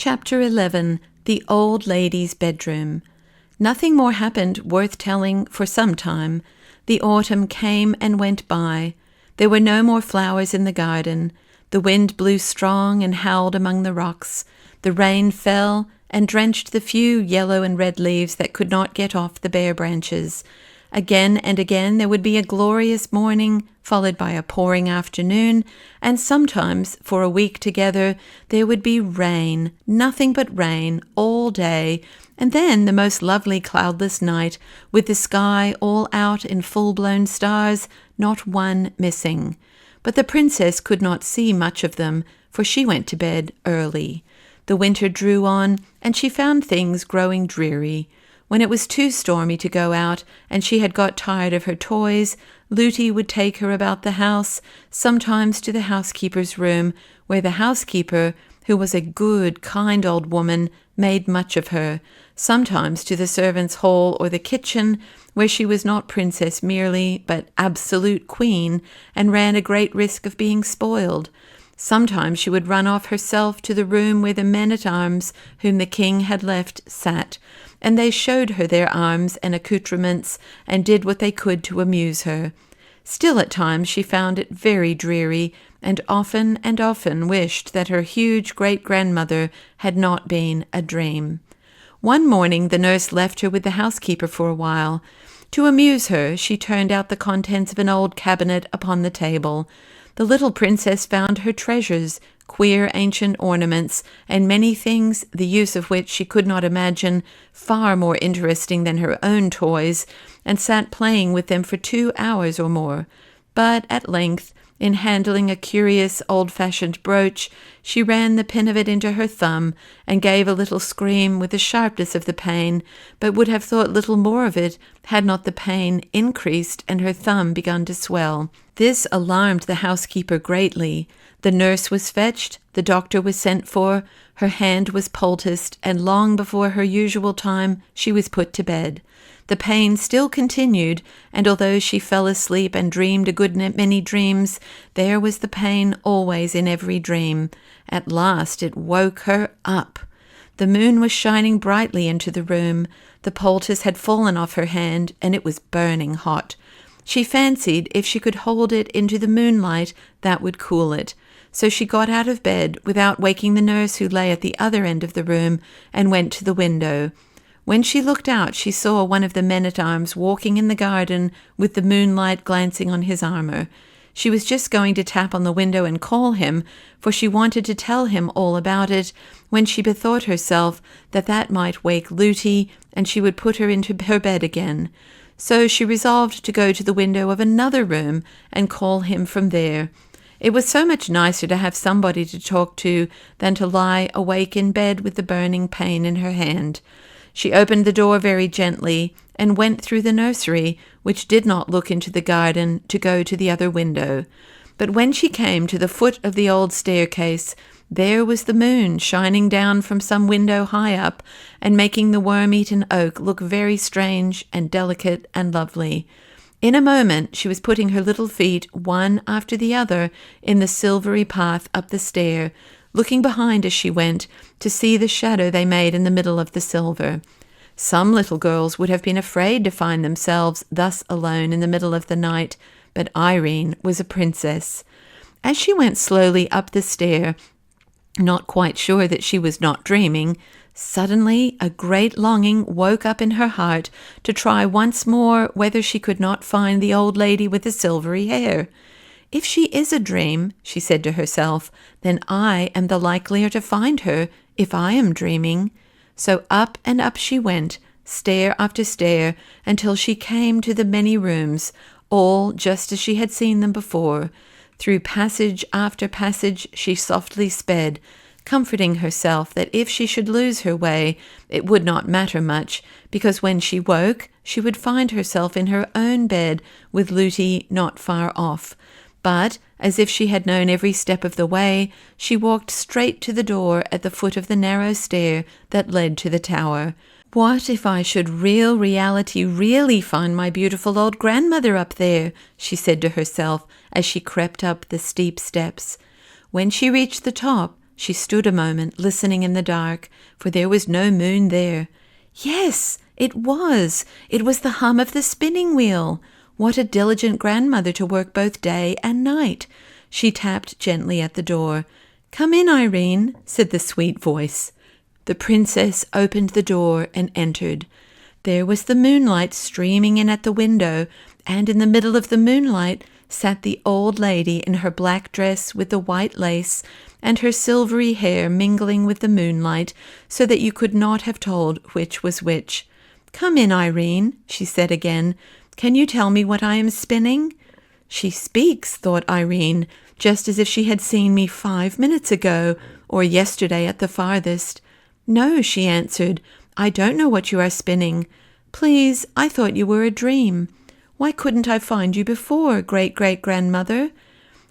Chapter 11. The Old Lady's Bedroom. Nothing more happened worth telling for some time. The autumn came and went by. There were no more flowers in the garden. The wind blew strong and howled among the rocks. The rain fell and drenched the few yellow and red leaves that could not get off the bare branches. Again and again there would be a glorious morning, followed by a pouring afternoon, and sometimes, for a week together, there would be rain, nothing but rain, all day, and then the most lovely cloudless night, with the sky all out in full-blown stars, not one missing. But the princess could not see much of them, for she went to bed early. The winter drew on, and she found things growing dreary. When it was too stormy to go out, and she had got tired of her toys, Lootie would take her about the house, sometimes to the housekeeper's room, where the housekeeper, who was a good, kind old woman, made much of her, sometimes to the servants' hall or the kitchen, where she was not princess merely, but absolute queen, and ran a great risk of being spoiled. Sometimes she would run off herself to the room where the men-at-arms whom the king had left sat, and they showed her their arms and accoutrements, and did what they could to amuse her. Still at times she found it very dreary, and often wished that her huge great-grandmother had not been a dream. One morning the nurse left her with the housekeeper for a while. To amuse her, she turned out the contents of an old cabinet upon the table. The little princess found her treasures, queer ancient ornaments, and many things, the use of which she could not imagine, far more interesting than her own toys, and sat playing with them for 2 hours or more. But at length, in handling a curious old-fashioned brooch, she ran the pin of it into her thumb, and gave a little scream with the sharpness of the pain, but would have thought little more of it had not the pain increased and her thumb begun to swell. This alarmed the housekeeper greatly. The nurse was fetched, the doctor was sent for, her hand was poulticed, and long before her usual time she was put to bed. The pain still continued, and although she fell asleep and dreamed a good many dreams, there was the pain always in every dream. At last it woke her up. The moon was shining brightly into the room. The poultice had fallen off her hand, and it was burning hot. She fancied if she could hold it into the moonlight, that would cool it. So she got out of bed without waking the nurse who lay at the other end of the room, and went to the window. When she looked out, she saw one of the men-at-arms walking in the garden with the moonlight glancing on his armour. She was just going to tap on the window and call him, for she wanted to tell him all about it, when she bethought herself that that might wake Lootie, and she would put her into her bed again. So she resolved to go to the window of another room and call him from there. It was so much nicer to have somebody to talk to than to lie awake in bed with the burning pain in her hand. She opened the door very gently and went through the nursery, which did not look into the garden, to go to the other window. But when she came to the foot of the old staircase, there was the moon shining down from some window high up, and making the worm-eaten oak look very strange and delicate and lovely. In a moment she was putting her little feet one after the other in the silvery path up the stair, looking behind as she went to see the shadow they made in the middle of the silver. Some little girls would have been afraid to find themselves thus alone in the middle of the night, but Irene was a princess. As she went slowly up the stair, not quite sure that she was not dreaming, suddenly a great longing woke up in her heart to try once more whether she could not find the old lady with the silvery hair. If she is a dream, she said to herself, then I am the likelier to find her if I am dreaming. So up and up she went, stair after stair, until she came to the many rooms, all just as she had seen them before. Through passage after passage she softly sped, comforting herself that if she should lose her way, it would not matter much, because when she woke, she would find herself in her own bed with Lootie not far off. But, as if she had known every step of the way, she walked straight to the door at the foot of the narrow stair that led to the tower. What if I should really find my beautiful old grandmother up there? She said to herself as she crept up the steep steps. When she reached the top, She stood a moment, listening in the dark, for there was no moon there. Yes, it was. It was the hum of the spinning wheel. What a diligent grandmother to work both day and night. She tapped gently at the door. "Come in, Irene," said the sweet voice. The princess opened the door and entered. There was the moonlight streaming in at the window, and in the middle of the moonlight sat the old lady in her black dress with the white lace, and her silvery hair mingling with the moonlight, so that you could not have told which was which. "Come in, Irene," she said again. "Can you tell me what I am spinning?" She speaks, thought Irene, just as if she had seen me 5 minutes ago, or yesterday at the farthest. "No," she answered, "I don't know what you are spinning. Please, I thought you were a dream. Why couldn't I find you before, great-great-grandmother?"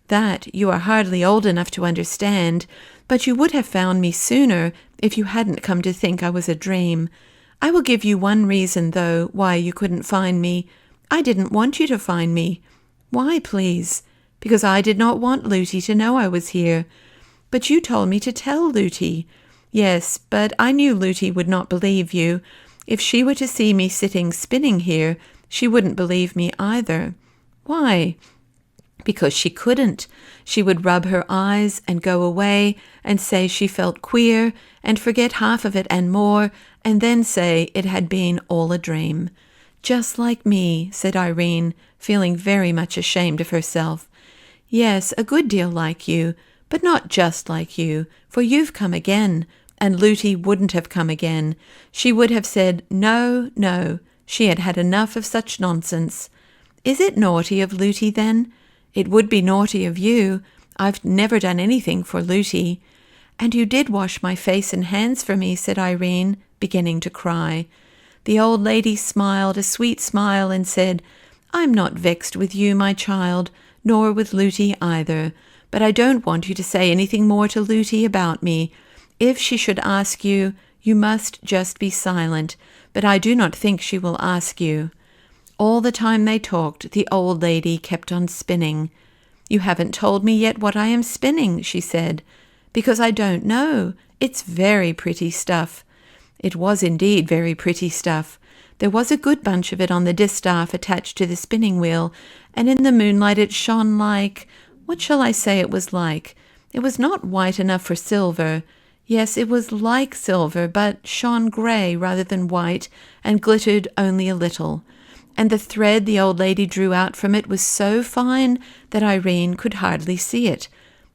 "That you are hardly old enough to understand, but you would have found me sooner if you hadn't come to think I was a dream. I will give you one reason, though, why you couldn't find me. I didn't want you to find me." "Why, please?" "Because I did not want Lootie to know I was here." "But you told me to tell Lootie." "Yes, but I knew Lootie would not believe you. If she were to see me sitting spinning here, she wouldn't believe me either." "Why?" "Because she couldn't. She would rub her eyes and go away and say she felt queer and forget half of it and more, and then say it had been all a dream." "Just like me," said Irene, feeling very much ashamed of herself. "Yes, a good deal like you, but not just like you, for you've come again, and Lootie wouldn't have come again. She would have said, 'No, no.' She had had enough of such nonsense." "Is it naughty of Lootie, then?" "It would be naughty of you. I've never done anything for Lootie." "And you did wash my face and hands for me," said Irene, beginning to cry. The old lady smiled a sweet smile and said, "I'm not vexed with you, my child, nor with Lootie either, but I don't want you to say anything more to Lootie about me. If she should ask you, you must just be silent, but I do not think she will ask you." All the time they talked, the old lady kept on spinning. "You haven't told me yet what I am spinning," she said. "Because I don't know. It's very pretty stuff." It was indeed very pretty stuff. There was a good bunch of it on the distaff attached to the spinning wheel, and in the moonlight it shone like— what shall I say it was like? It was not white enough for silver. Yes, it was like silver, but shone grey rather than white, and glittered only a little. And the thread the old lady drew out from it was so fine that Irene could hardly see it.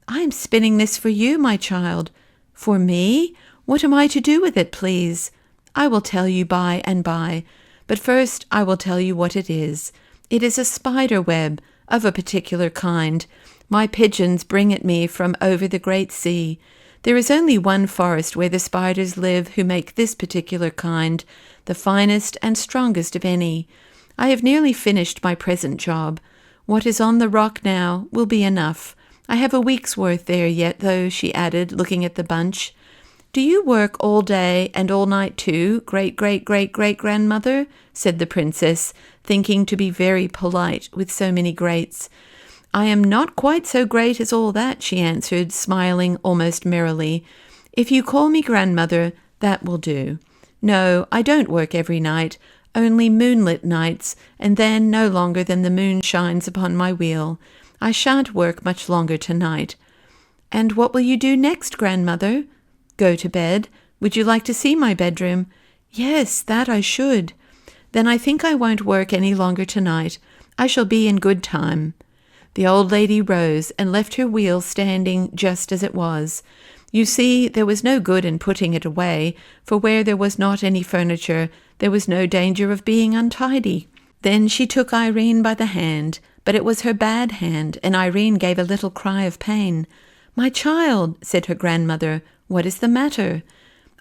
"I am spinning this for you, my child." "For me? What am I to do with it, please?" "I will tell you by and by, but first I will tell you what it is. It is a spider web, of a particular kind. My pigeons bring it me from over the great sea. There is only one forest where the spiders live who make this particular kind, the finest and strongest of any. I have nearly finished my present job. What is on the rock now will be enough. I have a week's worth there yet, though," she added, looking at the bunch. "Do you work all day and all night too, great-great-great-great-grandmother?" said the princess, thinking to be very polite with so many greats. "I am not quite so great as all that," she answered, smiling almost merrily. "If you call me grandmother, that will do. No, I don't work every night, only moonlit nights, and then no longer than the moon shines upon my wheel. I shan't work much longer tonight." "And what will you do next, grandmother?" "Go to bed. Would you like to see my bedroom?" "Yes, that I should." "Then I think I won't work any longer tonight. I shall be in good time." The old lady rose and left her wheel standing just as it was. You see, there was no good in putting it away, for where there was not any furniture, there was no danger of being untidy. Then she took Irene by the hand, but it was her bad hand, and Irene gave a little cry of pain. "My child," said her grandmother, "what is the matter?"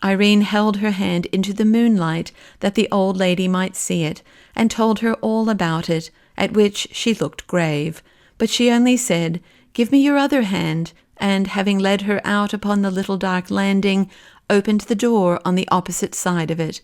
Irene held her hand into the moonlight that the old lady might see it, and told her all about it, at which she looked grave. But she only said, "Give me your other hand," and, having led her out upon the little dark landing, opened the door on the opposite side of it.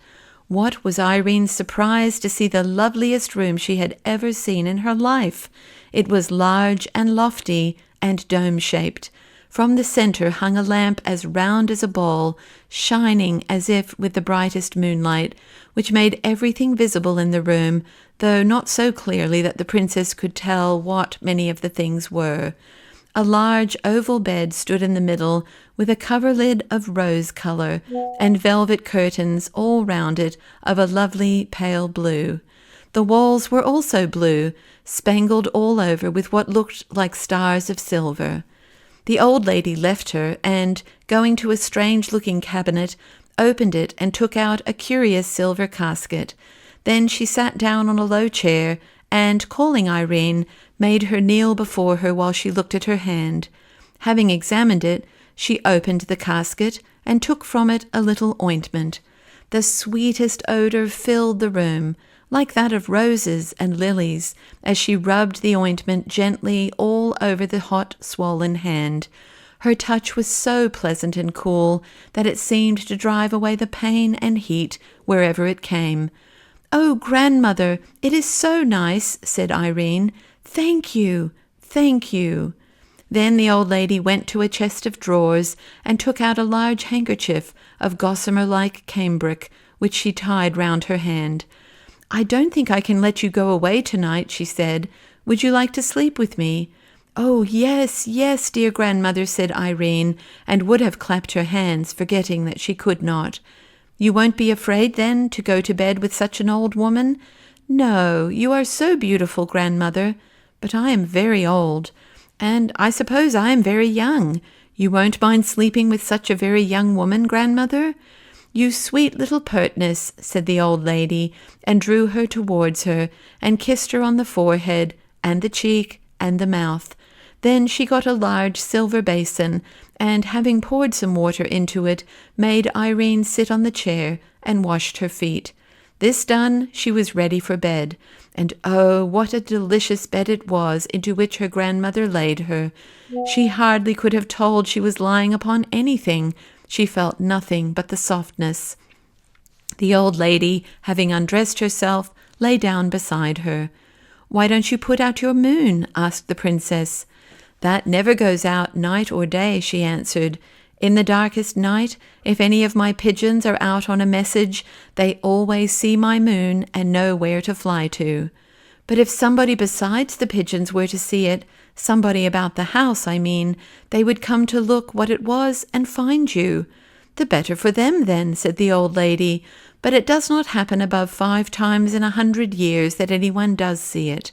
What was Irene's surprise to see the loveliest room she had ever seen in her life! It was large and lofty and dome-shaped. From the centre hung a lamp as round as a ball, shining as if with the brightest moonlight, which made everything visible in the room, though not so clearly that the princess could tell what many of the things were. A large oval bed stood in the middle, with a coverlid of rose colour, and velvet curtains all round it of a lovely pale blue. The walls were also blue, spangled all over with what looked like stars of silver. The old lady left her, and, going to a strange-looking cabinet, opened it and took out a curious silver casket. Then she sat down on a low chair, and, calling Irene, made her kneel before her while she looked at her hand. Having examined it, she opened the casket and took from it a little ointment. The sweetest odour filled the room, like that of roses and lilies, as she rubbed the ointment gently all over the hot, swollen hand. Her touch was so pleasant and cool that it seemed to drive away the pain and heat wherever it came. "Oh, grandmother, it is so nice," said Irene. "Thank you, thank you." Then the old lady went to a chest of drawers and took out a large handkerchief of gossamer-like cambric, which she tied round her hand. "I don't think I can let you go away tonight," she said. "Would you like to sleep with me?" "Oh, yes, yes, dear grandmother," said Irene, and would have clapped her hands, forgetting that she could not. "You won't be afraid, then, to go to bed with such an old woman?" "No, you are so beautiful, grandmother. But I am very old, and I suppose I am very young. You won't mind sleeping with such a very young woman, grandmother?" "You sweet little pertness," said the old lady, and drew her towards her, and kissed her on the forehead, and the cheek, and the mouth. Then she got a large silver basin, and, having poured some water into it, made Irene sit on the chair, and washed her feet. This done, she was ready for bed, and oh, what a delicious bed it was into which her grandmother laid her! She hardly could have told she was lying upon anything. She felt nothing but the softness. The old lady, having undressed herself, lay down beside her. "Why don't you put out your moon?" asked the princess. "That never goes out night or day," she answered. "In the darkest night, if any of my pigeons are out on a message, they always see my moon and know where to fly to. But if somebody besides the pigeons were to see it, somebody about the house, I mean, they would come to look what it was and find you." "The better for them, then," said the old lady, "but it does not happen above 5 times in 100 years that anyone does see it.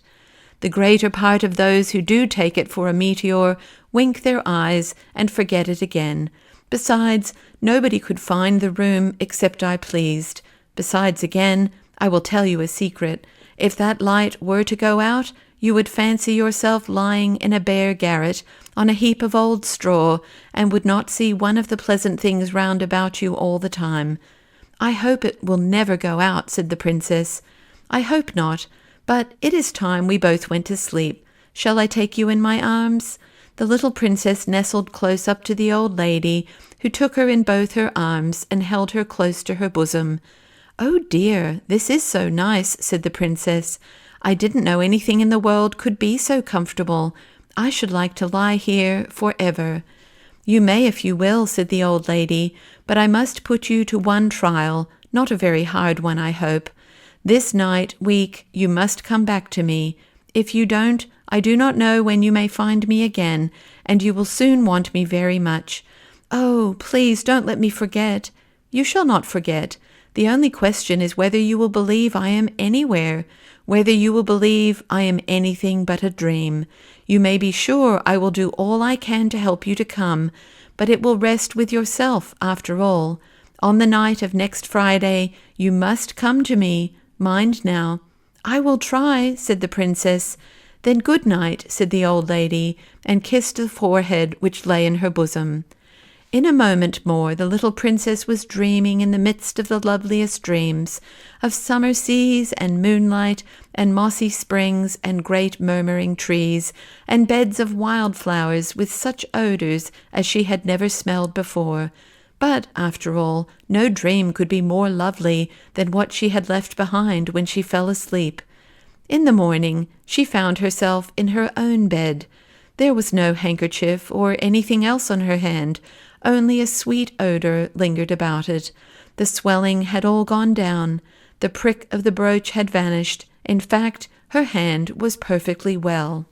The greater part of those who do take it for a meteor wink their eyes and forget it again. Besides, nobody could find the room except I pleased. Besides, again, I will tell you a secret. If that light were to go out, you would fancy yourself lying in a bare garret on a heap of old straw, and would not see one of the pleasant things round about you all the time." "I hope it will never go out," said the princess. "I hope not, but it is time we both went to sleep. Shall I take you in my arms?" The little princess nestled close up to the old lady, who took her in both her arms and held her close to her bosom. "Oh dear, this is so nice," said the princess. "I didn't know anything in the world could be so comfortable. I should like to lie here forever." "You may if you will," said the old lady, "but I must put you to one trial, not a very hard one, I hope. This night week you must come back to me. If you don't, I do not know when you may find me again, and you will soon want me very much. Oh, please don't let me forget." "You shall not forget. The only question is whether you will believe I am anywhere, whether you will believe I am anything but a dream. You may be sure I will do all I can to help you to come, but it will rest with yourself after all. On the night of next Friday, you must come to me. Mind now." "I will try," said the princess. "Then good night," said the old lady, and kissed the forehead which lay in her bosom. In a moment more the little princess was dreaming in the midst of the loveliest dreams, of summer seas and moonlight and mossy springs and great murmuring trees and beds of wildflowers with such odours as she had never smelled before. But, after all, no dream could be more lovely than what she had left behind when she fell asleep. In the morning she found herself in her own bed. There was no handkerchief or anything else on her hand, only a sweet odour lingered about it. The swelling had all gone down. The prick of the brooch had vanished. In fact, her hand was perfectly well.